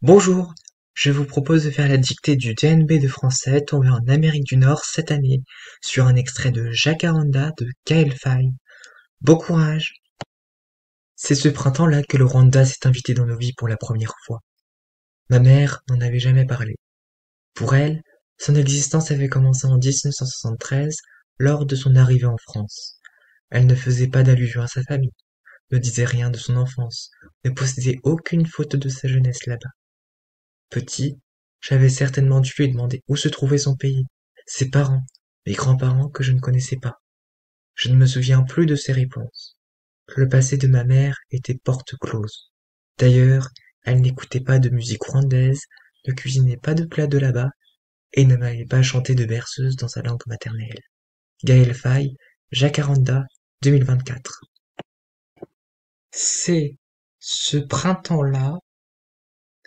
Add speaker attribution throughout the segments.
Speaker 1: Bonjour, je vous propose de faire la dictée du DNB de français tombé en Amérique du Nord cette année sur un extrait de Jacaranda de Gaël Faye. Bon courage! C'est ce printemps-là que le Rwanda s'est invité dans nos vies pour la première fois. Ma mère n'en avait jamais parlé. Pour elle, son existence avait commencé en 1973 lors de son arrivée en France. Elle ne faisait pas d'allusion à sa famille, ne disait rien de son enfance, ne possédait aucune photo de sa jeunesse là-bas. Petit, j'avais certainement dû lui demander où se trouvait son pays, ses parents, mes grands-parents que je ne connaissais pas. Je ne me souviens plus de ses réponses. Le passé de ma mère était porte close. D'ailleurs, elle n'écoutait pas de musique rwandaise, ne cuisinait pas de plats de là-bas, et ne m'avait pas chanté de berceuse dans sa langue maternelle. Gaël Faye, Jacaranda, 2024. C'est ce printemps-là,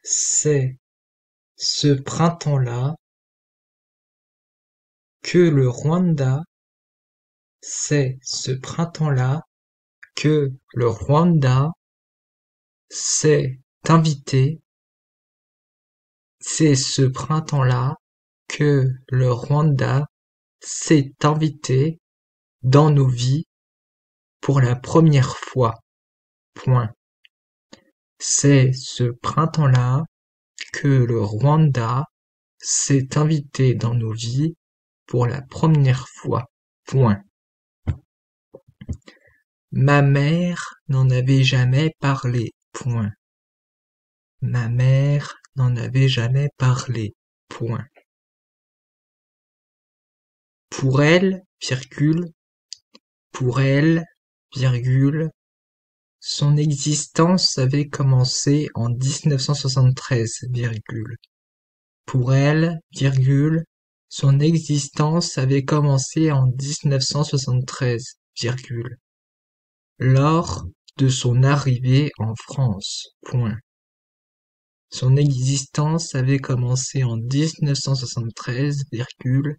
Speaker 1: c'est ce printemps-là que le Rwanda, c'est ce printemps-là que le Rwanda s'est invité, c'est ce printemps-là que le Rwanda s'est invité dans nos vies pour la première fois. Point. C'est ce printemps-là que le Rwanda s'est invité dans nos vies pour la première fois. Point. Ma mère n'en avait jamais parlé. Point. Ma mère n'en avait jamais parlé. Point. Pour elle, virgule, son existence avait commencé en 1973, virgule. Pour elle, virgule, son existence avait commencé en 1973, virgule. Lors de son arrivée en France. Point. Son existence avait commencé en 1973, virgule,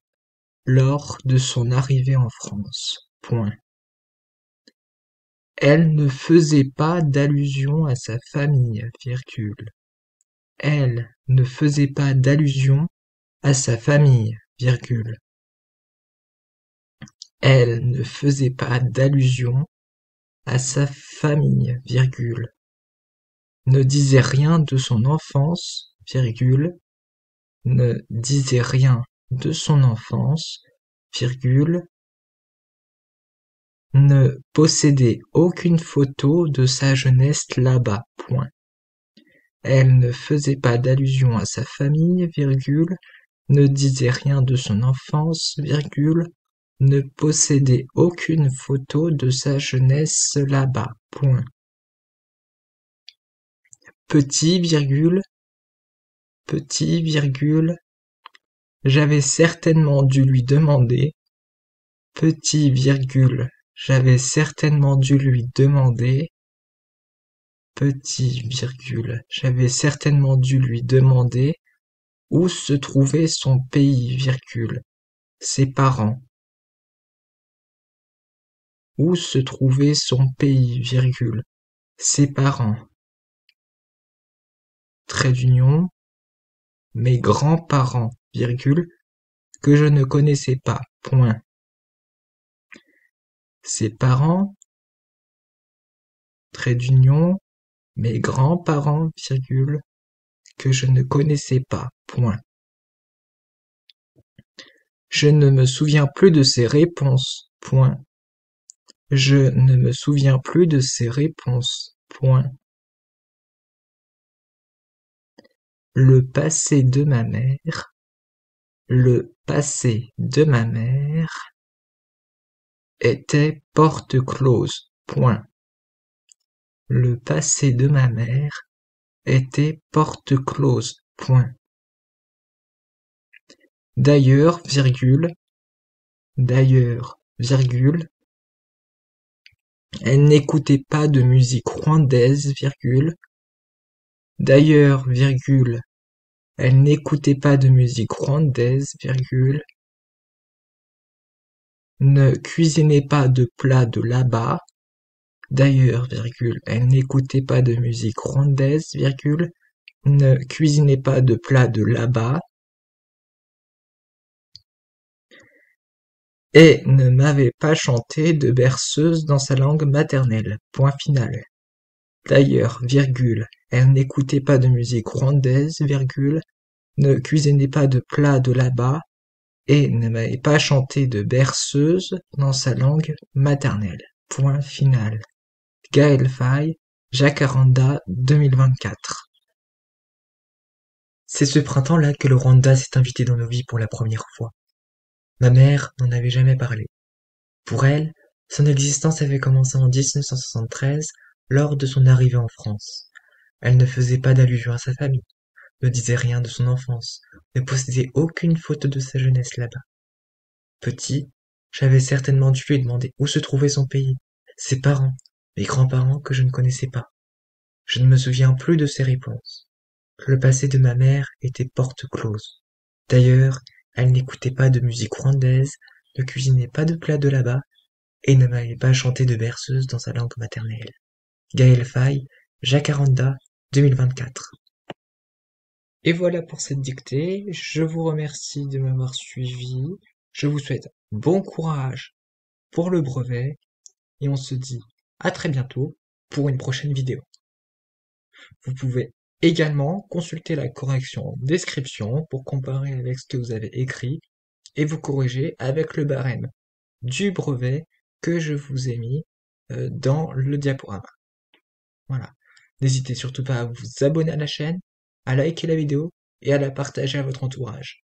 Speaker 1: lors de son arrivée en France. Point. Elle ne faisait pas d'allusion à sa famille, virgule. Elle ne faisait pas d'allusion à sa famille, virgule. Elle ne faisait pas d'allusion à sa famille, virgule. Ne disait rien de son enfance, virgule. Ne disait rien de son enfance, virgule. Ne possédait aucune photo de sa jeunesse là-bas. Point. Elle ne faisait pas d'allusion à sa famille, virgule, ne disait rien de son enfance, virgule, ne possédait aucune photo de sa jeunesse là-bas. Point. Petit, virgule, j'avais certainement dû lui demander, petit, virgule, j'avais certainement dû lui demander, petit, virgule, j'avais certainement dû lui demander où se trouvait son pays, virgule, ses parents. Où se trouvait son pays, virgule, ses parents. Trait d'union, mes grands-parents, virgule, que je ne connaissais pas, point. Ses parents, trait d'union, mes grands-parents, virgule, que je ne connaissais pas, point. Je ne me souviens plus de ses réponses, point. Je ne me souviens plus de ses réponses, point. Le passé de ma mère, le passé de ma mère était porte close, point. Le passé de ma mère était porte close, point. D'ailleurs, virgule, elle n'écoutait pas de musique rwandaise, virgule. D'ailleurs, virgule, elle n'écoutait pas de musique rwandaise, virgule. Ne cuisinait pas de plats de là-bas. D'ailleurs, virgule, elle n'écoutait pas de musique rwandaise, virgule. Ne cuisinez pas de plats de là-bas et ne m'avait pas chanté de berceuse dans sa langue maternelle. Point final. D'ailleurs, virgule, elle n'écoutait pas de musique rwandaise, virgule, ne cuisinait pas de plats de là-bas et ne m'avait pas chanté de berceuse dans sa langue maternelle. Point final. Gaël Faye, Jacaranda 2024. C'est ce printemps-là que le Rwanda s'est invité dans nos vies pour la première fois. Ma mère n'en avait jamais parlé. Pour elle, son existence avait commencé en 1973 lors de son arrivée en France. Elle ne faisait pas d'allusion à sa famille, ne disait rien de son enfance, ne possédait aucune photo de sa jeunesse là-bas. Petit, j'avais certainement dû lui demander où se trouvait son pays, ses parents, mes grands-parents que je ne connaissais pas. Je ne me souviens plus de ses réponses. Le passé de ma mère était porte close. D'ailleurs, elle n'écoutait pas de musique rwandaise, ne cuisinait pas de plats de là-bas, et ne m'avait pas chanté de berceuse dans sa langue maternelle. Gaël Faye, Jacaranda, 2024. Et voilà pour cette dictée. Je vous remercie de m'avoir suivi. Je vous souhaite bon courage pour le brevet et on se dit à très bientôt pour une prochaine vidéo. Vous pouvez également consulter la correction en description pour comparer avec ce que vous avez écrit et vous corriger avec le barème du brevet que je vous ai mis dans le diaporama. Voilà. N'hésitez surtout pas à vous abonner à la chaîne, à liker la vidéo et à la partager à votre entourage.